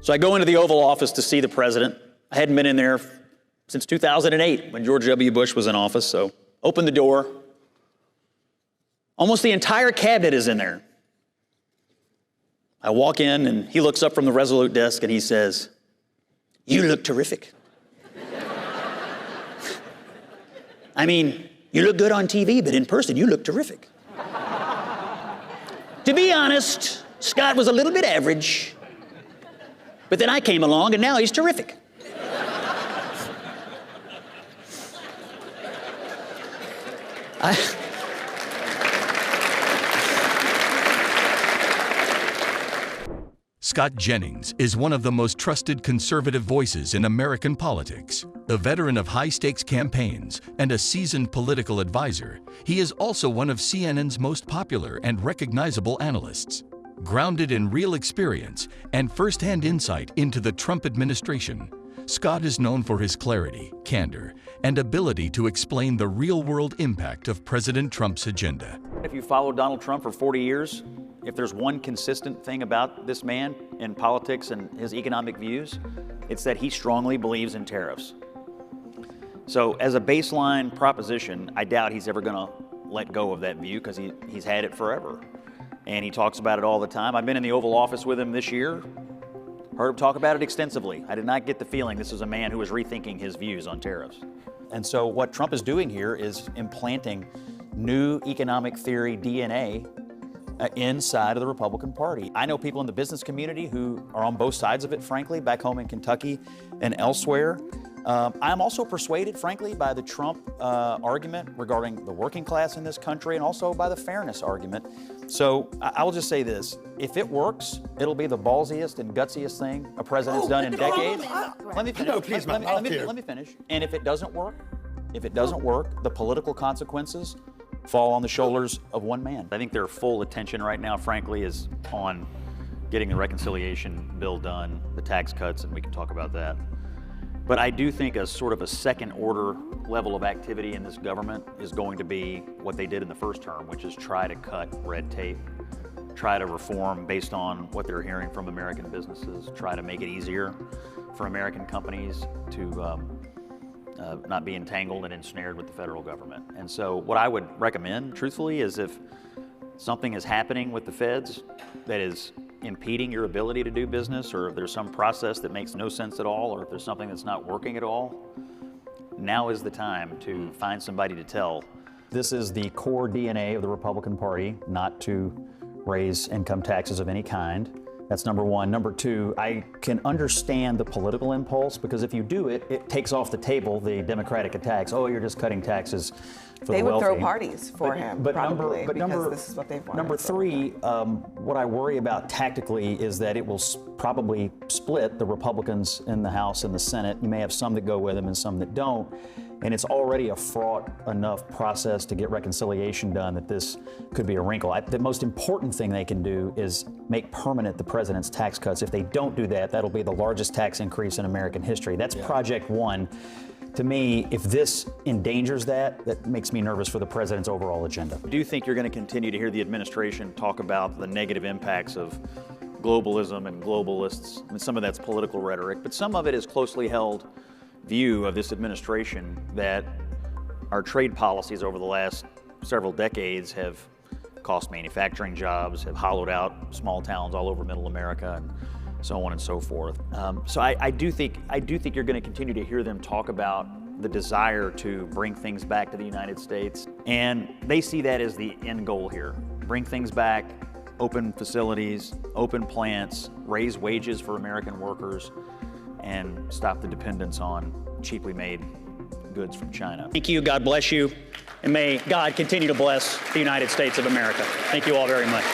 So I go into the Oval Office to see the president. I hadn't been in there since 2008 when George W. Bush was in office, so open the door. Almost the entire cabinet is in there. I walk in and he looks up from the Resolute desk and he says, "You look terrific." I mean, you look good on TV, but in person, you look terrific. To be honest, Scott was a little bit average, but then I came along and now he's terrific. Scott Jennings is one of the most trusted conservative voices in American politics. A veteran of high-stakes campaigns and a seasoned political advisor, he is also one of CNN's most popular and recognizable analysts. Grounded in real experience and first-hand insight into the Trump administration, Scott is known for his clarity, candor, and ability to explain the real-world impact of President Trump's agenda. If you followed Donald Trump for 40 years, if there's one consistent thing about this man in politics and his economic views, it's that he strongly believes in tariffs. So as a baseline proposition, I doubt he's ever going to let go of that view because he's had it forever. And he talks about it all the time. I've been in the Oval Office with him this year, heard him talk about it extensively. I did not get the feeling this is a man who is rethinking his views on tariffs. And so what Trump is doing here is implanting new economic theory DNA inside of the Republican Party. I know people in the business community who are on both sides of it, frankly, back home in Kentucky and elsewhere. I'm also persuaded, frankly, by the Trump argument regarding the working class in this country and also by the fairness argument. So I will just say this, if it works, it'll be the ballsiest and gutsiest thing a president's done in decades. Let me finish. No, please, let me finish. And if it doesn't work, the political consequences fall on the shoulders of one man. I think their full attention right now, frankly, is on getting the reconciliation bill done, the tax cuts, and we can talk about that. But I do think a sort of a second order level of activity in this government is going to be what they did in the first term, which is try to cut red tape, try to reform based on what they're hearing from American businesses, try to make it easier for American companies to not be entangled and ensnared with the federal government. And so what I would recommend, truthfully, is if something is happening with the feds that is impeding your ability to do business, or if there's some process that makes no sense at all, or if there's something that's not working at all, now is the time to find somebody to tell. This is the core DNA of the Republican Party, not to raise income taxes of any kind. That's number one. Number two, I can understand the political impulse, because if you do it, it takes off the table the Democratic attacks. Oh, you're just cutting taxes for the wealthy. They would throw parties for him, probably, because this is what they've wanted. Number three, what I worry about tactically is that it will probably split the Republicans in the House and the Senate. You may have some that go with him and some that don't. And it's already a fraught enough process to get reconciliation done that this could be a wrinkle. The most important thing they can do is make permanent the president's tax cuts. If they don't do that, that'll be the largest tax increase in American history. That's project one. To me, if this endangers that, that makes me nervous for the president's overall agenda. I do think you're going to continue to hear the administration talk about the negative impacts of globalism and globalists. And some of that's political rhetoric, but some of it is closely held view of this administration that our trade policies over the last several decades have cost manufacturing jobs, have hollowed out small towns all over middle America, and so on and so forth. So I do think you're going to continue to hear them talk about the desire to bring things back to the United States, and they see that as the end goal here. Bring things back, open facilities, open plants, raise wages for American workers, and stop the dependence on cheaply made goods from China. Thank you, God bless you, and may God continue to bless the United States of America. Thank you all very much.